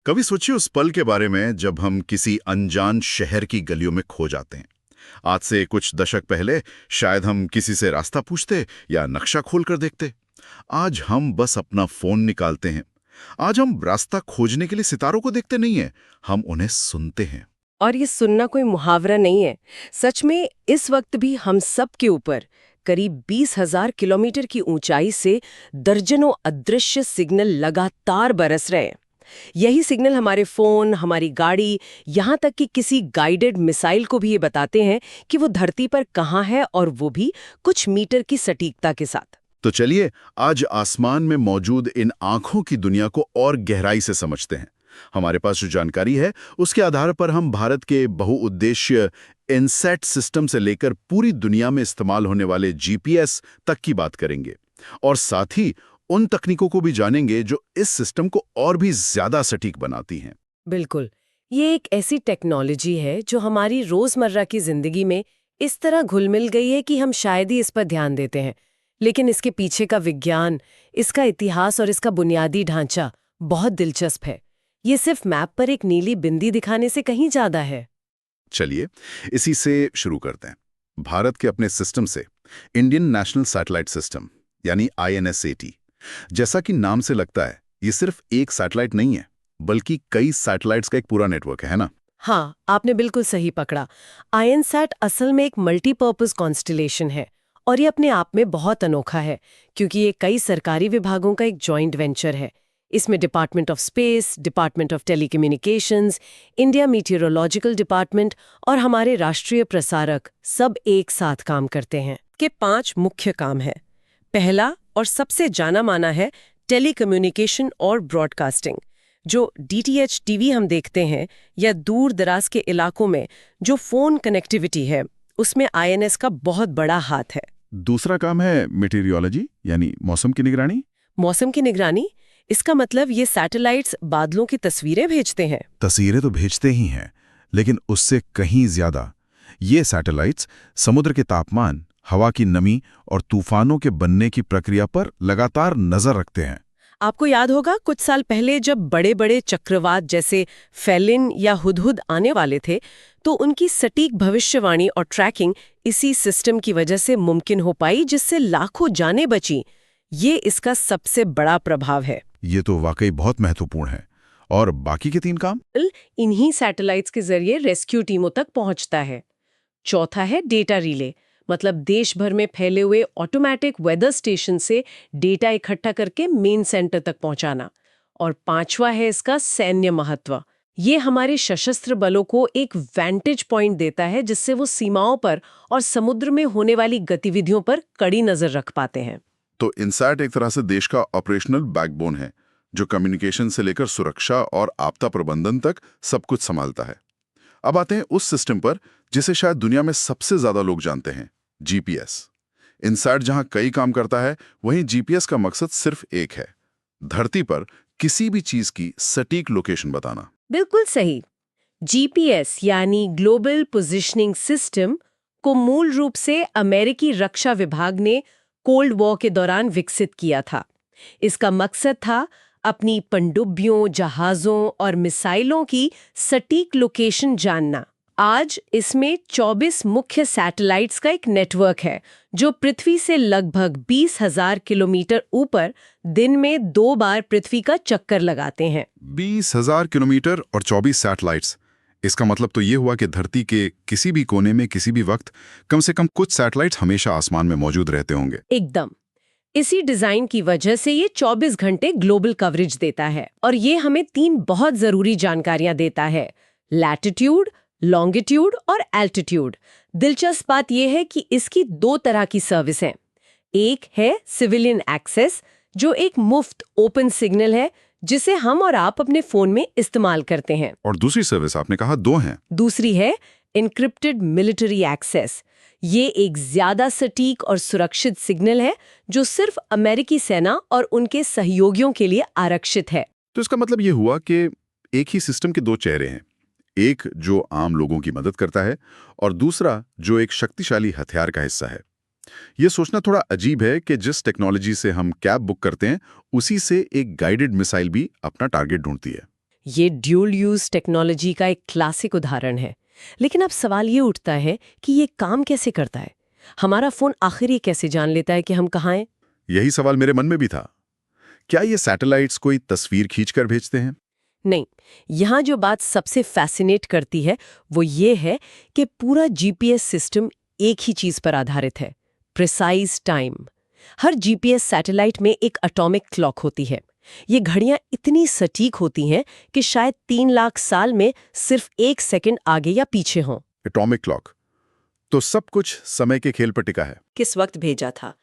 कभी सोचिए उस पल के बारे में जब हम किसी अनजान शहर की गलियों में खो जाते हैं। आज से कुछ दशक पहले शायद हम किसी से रास्ता पूछते या नक्शा खोल कर देखते। आज हम बस अपना फोन निकालते हैं। आज हम रास्ता खोजने के लिए सितारों को देखते नहीं हैं, हम उन्हें सुनते हैं। और ये सुनना कोई मुहावरा नहीं है। सच में इस वक्त भी हम सब के ऊपर करीब 20,000 किलोमीटर की ऊंचाई से दर्जनों अदृश्य सिग्नल लगातार बरस रहे हैं। यही सिग्नल हमारे फोन, हमारी गाड़ी, यहाँ तक कि किसी गाइडेड मिसाइल को भी ये बताते हैं कि वो धरती पर कहाँ है, और वो भी कुछ मीटर की सटीकता के साथ। तो चलिए आज आसमान में मौजूद इन आंखों की दुनिया को और गहराई से समझते हैं। हमारे पास जो जानकारी है उसके आधार पर हम भारत के बहुउद्देश्य इनसैट सिस्टम से लेकर पूरी दुनिया में इस्तेमाल होने वाले जीपीएस तक की बात करेंगे, और साथ ही उन तकनीकों को भी जानेंगे जो इस सिस्टम को और भी ज्यादा सटीक बनाती हैं। बिल्कुल, ये एक ऐसी टेक्नोलॉजी है जो हमारी रोजमर्रा की जिंदगी में इस तरह घुल मिल गई है कि हम शायद ही इस पर ध्यान देते हैं। लेकिन इसके पीछे का विज्ञान, इसका इतिहास और इसका बुनियादी ढांचा बहुत दिलचस्प है। ये सिर्फ मैप पर एक नीली बिंदी दिखाने से कहीं ज्यादा है। चलिए इसी से शुरू करते हैं। भारत के अपने सिस्टम से, इंडियन नेशनल सैटेलाइट सिस्टम यानी INSAT, जैसा कि नाम से लगता है, ये सिर्फ एक सैटेलाइट नहीं है बल्कि कई सैटेलाइट्स का एक पूरा नेटवर्क है ना? हाँ, आपने बिल्कुल सही पकड़ा। INSAT असल में एक मल्टीपर्पज कॉन्स्टिलेशन है, और ये अपने आप में बहुत अनोखा है क्योंकि ये कई सरकारी विभागों का एक जॉइंट वेंचर है। इसमें department of space, department of telecommunications, India meteorological department और हमारे राष्ट्रीय प्रसारक सब एक साथ काम करते हैं। के 5 मुख्य काम हैं। पहला और सबसे जाना माना है टेलीकम्युनिकेशन और ब्रॉडकास्टिंग। जो DTH टीवी हम देखते हैं या दूर दराज के इलाकों में जो फोन कनेक्टिविटी है, उसमें INS का बहुत बड़ा हाथ है। दूसरा काम है मेटीरियोलॉजी यानी मौसम की निगरानी। मौसम की निगरानी, इसका मतलब ये सैटेलाइट्स बादलों की तस्वीरें भेजते हैं। तस्वीरें तो भेजते ही हैं, लेकिन उससे कहीं ज्यादा ये सैटेलाइट्स समुद्र के तापमान, हवा की नमी और तूफानों के बनने की प्रक्रिया पर लगातार नजर रखते हैं। आपको याद होगा कुछ साल पहले जब बड़े बड़े चक्रवात जैसे फेलिन या हुदहुद आने वाले थे, तो उनकी सटीक भविष्यवाणी और ट्रैकिंग इसी सिस्टम की वजह से मुमकिन हो पाई, जिससे लाखों जानें बची। ये इसका सबसे बड़ा प्रभाव है। ये तो वाकई बहुत महत्वपूर्ण है। और बाकी के 3 काम? इन्हीं सैटेलाइट्स के जरिए रेस्क्यू टीमों तक पहुंचता है। चौथा है डेटा रिले, मतलब देश भर में फैले हुए ऑटोमेटिक वेदर स्टेशन से डेटा इकट्ठा करके मेन सेंटर तक पहुंचाना। और 5वां है इसका सैन्य महत्व। ये हमारे सशस्त्र बलों को एक वैंटेज पॉइंट देता है, जिससे वो सीमाओं पर और समुद्र में होने वाली गतिविधियों पर कड़ी नजर रख पाते हैं। तो इनसैट एक तरह से देश का ऑपरेशनल बैकबोन है, जो कम्युनिकेशन से लेकर सुरक्षा और आपदा प्रबंधन तक सब कुछ संभालता है। अब आते हैं उस सिस्टम पर जिसे शायद दुनिया में सबसे ज्यादा लोग जानते हैं, GPS। इनसैट जहां कई काम करता है, वहीं GPS का मकसद सिर्फ एक है, धरती पर किसी भी चीज की सटीक लोकेशन बताना। बिल्कुल सही। GPS यानी ग्लोबल पोजिशनिंग सिस्टम को मूल रूप से अमेरिकी रक्षा विभाग ने कोल्ड वॉर के दौरान विकसित किया था। इसका मकसद था अपनी पनडुब्बियों, जहाज़ों और मिसाइलों की सटीक लोकेशन जानना। आज इसमें 24 मुख्य सैटेलाइट्स का एक नेटवर्क है, जो पृथ्वी से लगभग 20,000 किलोमीटर ऊपर दिन में 2 बार पृथ्वी का चक्कर लगाते हैं। 20,000 किलोमीटर और 24 सैटेलाइट्स। इसका मतलब तो ये हुआ कि धरती के किसी भी कोने में किसी भी वक्त कम से कम कुछ सैटेलाइट्स हमेशा आसमान में मौजूद रहते होंगे। एकदम। इसी डिजाइन की वजह से ये 24 घंटे ग्लोबल कवरेज देता है, और ये हमें 3 बहुत जरूरी जानकारियां देता है: लैटिट्यूड, लॉन्गिट्यूड और एल्टीट्यूड। दिलचस्प बात यह है कि इसकी 2 तरह की सर्विस है। एक है सिविलियन एक्सेस, जो एक मुफ्त ओपन सिग्नल है जिसे हम और आप अपने फोन में इस्तेमाल करते हैं। और दूसरी सर्विस आपने कहा 2 हैं। दूसरी है एन्क्रिप्टेड मिलिट्री एक्सेस। ये एक ज्यादा सटीक और सुरक्षित सिग्नल है जो सिर्फ अमेरिकी सेना और उनके सहयोगियों के लिए आरक्षित है। तो इसका मतलब ये हुआ कि एक ही सिस्टम के 2 चेहरे हैं, एक जो आम लोगों की मदद करता है और दूसरा जो एक शक्तिशाली हथियार का हिस्सा है। ये सोचना थोड़ा अजीब है कि जिस टेक्नोलॉजी से हम कैब बुक करते हैं, उसी से एक गाइडेड मिसाइल भी अपना टारगेट ढूंढती है। ये ड्यूल यूज टेक्नोलॉजी का एक क्लासिक उदाहरण है। लेकिन अब सवाल ये उठता है कि ये काम कैसे करता है? हमारा फोन आखिर ये कैसे जान लेता है कि हम कहाँ हैं? यही सवाल मेरे मन में भी था। क्या ये सैटेलाइट्स कोई तस्वीर खींचकर भेजते हैं? नहीं, यहाँ जो बात सबसे फैसिनेट करती है वो ये है कि पूरा जीपीएस सिस्टम एक ही चीज पर आधारित है, प्रिसाइज टाइम। हर जीपीएस सैटेलाइट में एक एटॉमिक क्लॉक होती है। ये घड़ियां इतनी सटीक होती हैं कि शायद 3 लाख साल में सिर्फ 1 सेकंड आगे या पीछे हों। एटॉमिक क्लॉक, तो सब कुछ समय के खेल पर टिका है। किस वक्त भेजा था?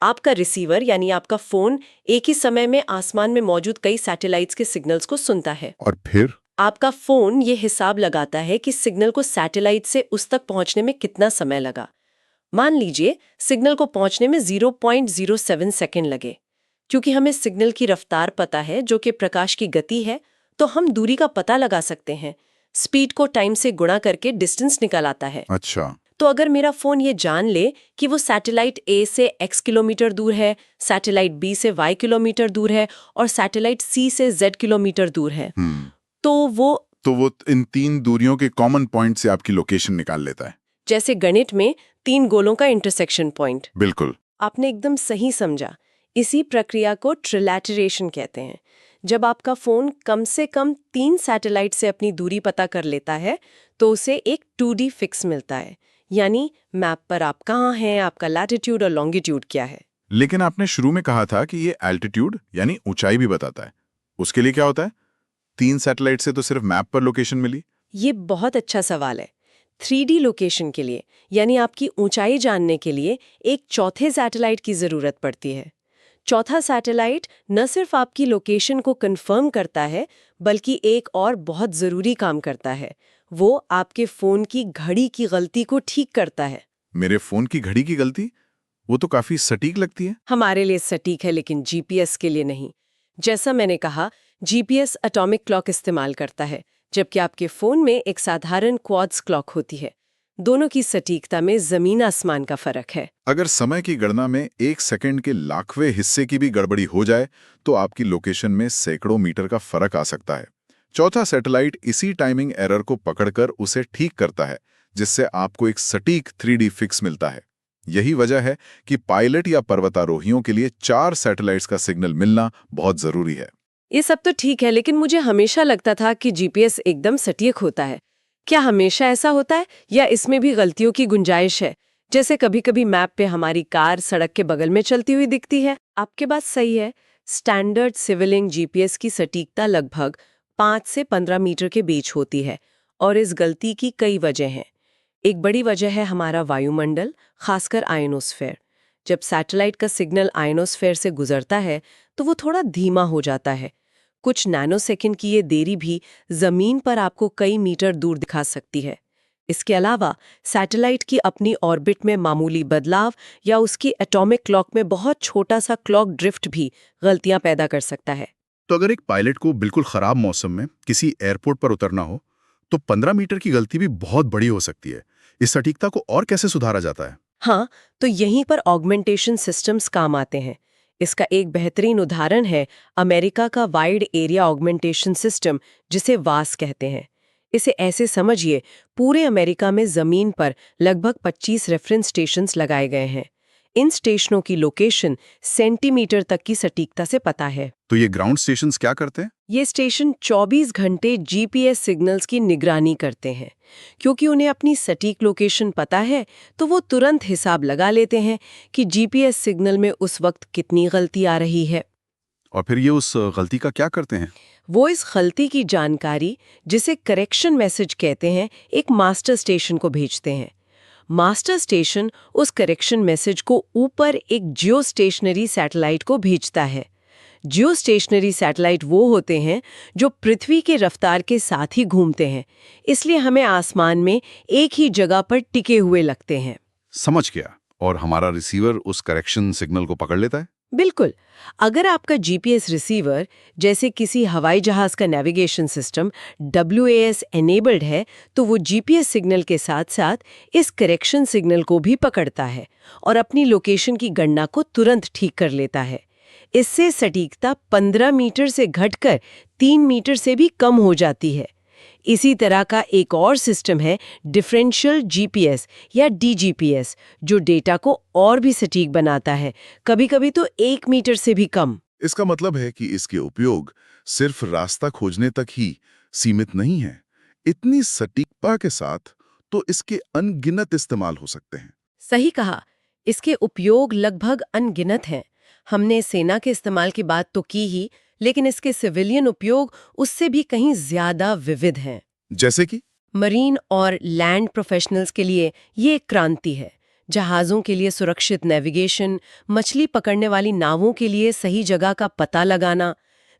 आपका रिसीवर यानी आपका फोन एक ही समय में आसमान में मौजूद कई सैटेलाइट्स के सिग्नल्स को सुनता है। और फिर आपका फोन ये हिसाब लगाता है कि सिग्नल को सैटेलाइट से उस तक पहुंचने में कितना समय लगा। मान लीजिए सिग्नल को पहुंचने में 0.07 सेकंड लगे। क्योंकि हमें सिग्नल की रफ्तार पता है जो कि प्रकाश की गति है, तो हम दूरी का पता लगा सकते हैं। स्पीड को टाइम से गुणा करके डिस्टेंस निकल आता है। अच्छा, तो अगर मेरा फोन ये जान ले कि वो सैटेलाइट A से X किलोमीटर दूर है, सैटेलाइट B से Y किलोमीटर दूर है और सैटेलाइट C से Z किलोमीटर दूर है, तो वो इन 3 दूरियों के कॉमन पॉइंट से आपकी लोकेशन निकाल लेता है। जैसे गणित में 3 गोलों का इंटरसेक्शन पॉइंट। बिल्कुल। आपने एकदम सही समझा। इसी प्रक्रिया को ट्रिलैटरेशन कहते हैं। जब आपका फोन कम से कम 3 सैटेलाइट से अपनी दूरी पता कर लेता है तो उसे एक 2D फिक्स मिलता है, यानी मैप पर आप कहाँ हैं, आपका लैटिट्यूड और लॉन्गिट्यूड क्या है। लेकिन आपने शुरू में कहा था कि ये एल्टीट्यूड यानी ऊंचाई भी बताता है। उसके लिए क्या होता है? 3 सैटेलाइट से तो सिर्फ मैप पर लोकेशन मिली। ये बहुत अच्छा सवाल है। 3D लोकेशन के लिए यानी आपकी ऊंचाई जानने के लिए एक चौथे सैटेलाइट की जरूरत पड़ती है। चौथा सैटेलाइट न सिर्फ आपकी लोकेशन को कंफर्म करता है बल्कि एक और बहुत जरूरी काम करता है। वो आपके फोन की घड़ी की गलती को ठीक करता है। मेरे फोन की घड़ी की गलती? वो तो काफी सटीक लगती है। हमारे लिए सटीक है लेकिन जीपीएस के लिए नहीं। जैसा मैंने कहा, जीपीएस एटॉमिक क्लॉक इस्तेमाल करता है जबकि आपके फोन में एक साधारण क्वार्ट्ज क्लॉक होती है। दोनों की सटीकता में जमीन आसमान का फर्क है। अगर समय की गणना में 1 सेकंड के लाखवें हिस्से की भी गड़बड़ी हो जाए तो आपकी लोकेशन में सैकड़ों मीटर का फर्क आ सकता है। चौथा सैटेलाइट इसी टाइमिंग एरर को पकड़कर उसे ठीक करता है, जिससे आपको एक सटीक 3D फिक्स मिलता है। यही वजह है कि पायलट या पर्वतारोहियों के लिए 4 सैटेलाइट्स का सिग्नल मिलना बहुत जरूरी है। ये सब तो ठीक है, लेकिन मुझे हमेशा लगता था कि जीपीएस एकदम सटीक होता है। क्या हमेशा ऐसा होता है या इसमें भी गलतियों की गुंजाइश है? जैसे कभी-कभी मैप पे हमारी कार सड़क के बगल में चलती हुई दिखती है। आपके बात सही है। स्टैंडर्ड सिविलिंग जीपीएस की सटीकता लगभग 5 से 15 मीटर के बीच होती है और इस गलती की कई वजह हैं। एक बड़ी वजह है हमारा वायुमंडल, खासकर आयनोस्फेयर। जब सैटेलाइट का सिग्नल आयनोस्फेयर से गुजरता है तो वो थोड़ा धीमा हो जाता है। कुछ नैनोसेकंड की ये देरी भी जमीन पर आपको कई मीटर दूर दिखा सकती है। इसके अलावा सैटेलाइट की अपनी ऑर्बिट में मामूली बदलाव या उसकी एटॉमिक क्लॉक में बहुत छोटा सा क्लॉक ड्रिफ्ट भी गलतियां पैदा कर सकता है। तो अगर एक पायलट को बिल्कुल खराब मौसम में किसी एयरपोर्ट पर उतरना हो तो 15 मीटर की गलती भी बहुत बड़ी हो सकती है। इस सटीकता को और कैसे सुधारा जाता है? हाँ, तो यहीं पर ऑगमेंटेशन सिस्टम्स काम आते हैं। इसका एक बेहतरीन उदाहरण है अमेरिका का वाइड एरिया ऑगमेंटेशन सिस्टम, जिसे वास कहते हैं। इसे ऐसे समझिए, पूरे अमेरिका में जमीन पर लगभग 25 रेफरेंस स्टेशंस लगाए गए हैं। इन स्टेशनों की लोकेशन सेंटीमीटर तक की सटीकता से पता है। तो ये ग्राउंड स्टेशंस क्या करते हैं? ये स्टेशन 24 घंटे जीपीएस सिग्नल्स की निगरानी करते हैं। क्योंकि उन्हें अपनी सटीक लोकेशन पता है तो वो तुरंत हिसाब लगा लेते हैं कि जीपीएस सिग्नल में उस वक्त कितनी गलती आ रही है। और फिर ये उस गलती का क्या करते हैं? वो इस गलती की जानकारी, जिसे करेक्शन मैसेज कहते हैं, एक मास्टर स्टेशन को भेजते हैं। मास्टर स्टेशन उस करेक्शन मैसेज को ऊपर एक जियो स्टेशनरी सैटेलाइट को भेजता है। जियो स्टेशनरी सैटेलाइट वो होते हैं जो पृथ्वी के रफ्तार के साथ ही घूमते हैं, इसलिए हमें आसमान में एक ही जगह पर टिके हुए लगते हैं। समझ गया। और हमारा रिसीवर उस करेक्शन सिग्नल को पकड़ लेता है? बिल्कुल। अगर आपका जीपीएस रिसीवर, जैसे किसी हवाई जहाज का नेविगेशन सिस्टम, WAS एनेबल्ड है, तो वो जीपीएस सिग्नल के साथ साथ इस करेक्शन सिग्नल को भी पकड़ता है और अपनी लोकेशन की गणना को तुरंत ठीक कर लेता है। इससे सटीकता 15 मीटर से घटकर 3 मीटर से भी कम हो जाती है। इसी तरह का एक और सिस्टम है डिफरेंशियल जीपीएस या डीजीपीएस, जो डेटा को और भी सटीक बनाता है, कभी-कभी तो 1 मीटर से भी कम। इसका मतलब है कि इसके उपयोग सिर्फ रास्ता खोजने तक ही सीमित नहीं है। इतनी सटीकता के साथ तो इसके अनगिनत इस्तेमाल हो सकते हैं। सही कहा, इसके उपयोग लगभग अनगिनत हैं। हमने सेना के इस्तेमाल की बात तो की ही, लेकिन इसके सिविलियन उपयोग उससे भी कहीं ज्यादा विविध हैं। जैसे कि मरीन और लैंड प्रोफेशनल्स के लिए ये एक क्रांति है। जहाज़ों के लिए सुरक्षित नेविगेशन, मछली पकड़ने वाली नावों के लिए सही जगह का पता लगाना।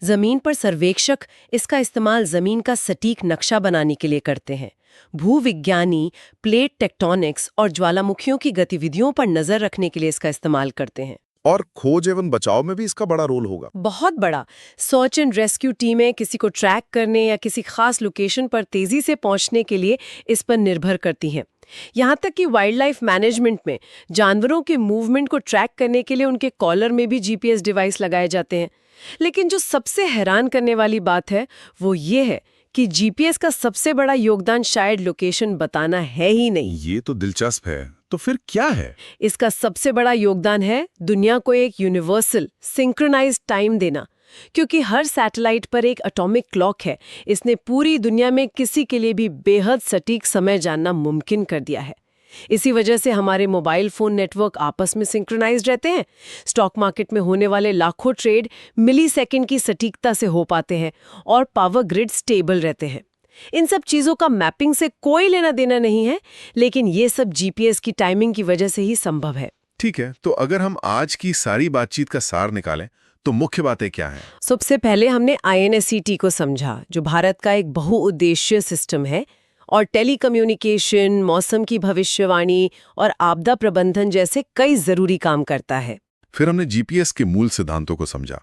जमीन पर सर्वेक्षक इसका इस्तेमाल जमीन का सटीक नक्शा बनाने के लिए करते हैं। भूविज्ञानी प्लेट टेक्टोनिक्स और ज्वालामुखियों की गतिविधियों पर नजर रखने के लिए इसका इस्तेमाल करते हैं। और खोज एवं बचाव में भी इसका बड़ा रोल होगा। बहुत बड़ा। सर्च एंड रेस्क्यू टीमें किसी को ट्रैक करने या किसी खास लोकेशन पर तेजी से पहुंचने के लिए इस पर निर्भर करती हैं। यहाँ तक कि वाइल्ड लाइफ मैनेजमेंट में जानवरों के मूवमेंट को ट्रैक करने के लिए उनके कॉलर में भी जीपीएस डिवाइस लगाए जाते हैं। लेकिन जो सबसे हैरान करने वाली बात है वो ये है कि जीपीएस का सबसे बड़ा योगदान शायद लोकेशन बताना है ही नहीं। ये तो दिलचस्प है। तो फिर क्या है? इसका सबसे बड़ा योगदान है दुनिया को एक यूनिवर्सल सिंक्रोनाइज्ड टाइम देना। क्योंकि हर सैटेलाइट पर एक एटॉमिक क्लॉक है, इसने पूरी दुनिया में किसी के लिए भी बेहद सटीक समय जानना मुमकिन कर दिया है। इसी वजह से हमारे मोबाइल फोन नेटवर्क आपस में सिंक्रोनाइज्ड रहते हैं। स्टॉक मार्केट में होने वाले लाखों ट्रेड मिलीसेकंड की सटीकता से हो पाते हैं और पावर ग्रिड स्टेबल रहते हैं। इन सब चीजों का मैपिंग से कोई लेना देना नहीं है, लेकिन ये सब जीपीएस की टाइमिंग की वजह से ही संभव है। ठीक है, तो अगर हम आज की सारी बातचीत का सार निकालें तो मुख्य बातें क्या हैं? सबसे पहले हमने INSET को समझा, जो भारत का एक बहुउद्देशीय सिस्टम है और टेलीकम्युनिकेशन, मौसम की भविष्यवाणी और आपदा प्रबंधन जैसे कई जरूरी काम करता है। फिर हमने जीपीएस के मूल सिद्धांतों को समझा।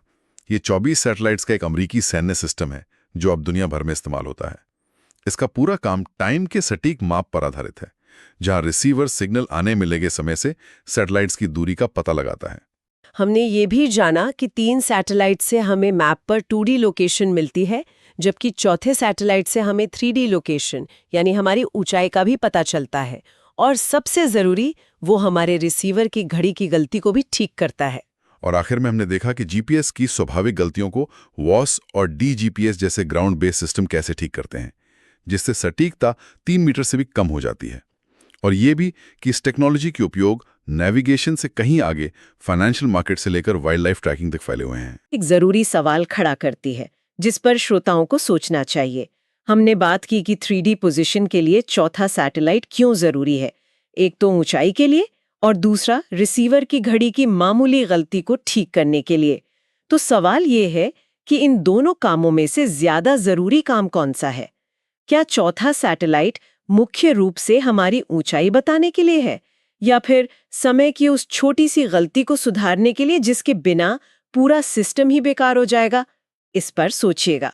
ये 24 सैटेलाइट्स का एक अमेरिकी सैन्य सिस्टम है जो अब दुनिया भर में इस्तेमाल होता है। इसका पूरा काम टाइम के सटीक माप पर आधारित है, जहां रिसीवर सिग्नल आने में लगे समय से सैटेलाइट्स की दूरी का पता लगाता है। हमने ये भी जाना कि 3 सैटेलाइट से हमें मैप पर 2D लोकेशन मिलती है, जबकि चौथे सैटेलाइट से हमें 3D लोकेशन यानी हमारी ऊंचाई का भी पता चलता है। और सबसे जरूरी, वो हमारे रिसीवर की घड़ी की गलती को भी ठीक करता है। और आखिर में हमने देखा कि जीपीएस की स्वाभाविक गलतियों को वॉस और डीजीपीएस जैसे ग्राउंड बेस्ड सिस्टम कैसे ठीक करते हैं, जिससे सटीकता 3 मीटर से भी कम हो जाती है। और ये भी कि इस टेक्नोलॉजी के उपयोग नेविगेशन से कहीं आगे फाइनेंशियल मार्केट से लेकर वाइल्ड लाइफ ट्रैकिंग तक फैले हुए हैं। एक जरूरी सवाल खड़ा करती है, जिस पर श्रोताओं को सोचना चाहिए। हमने बात की कि 3D पोजीशन के लिए चौथा सैटेलाइट क्यों जरूरी है। एक तो ऊंचाई के लिए और दूसरा रिसीवर की घड़ी की मामूली गलती को ठीक करने के लिए। तो सवाल ये है कि इन दोनों कामों में से ज्यादा जरूरी काम कौन सा है? क्या चौथा सैटेलाइट मुख्य रूप से हमारी ऊंचाई बताने के लिए है, या फिर समय की उस छोटी सी गलती को सुधारने के लिए जिसके बिना पूरा सिस्टम ही बेकार हो जाएगा? इस पर सोचिएगा।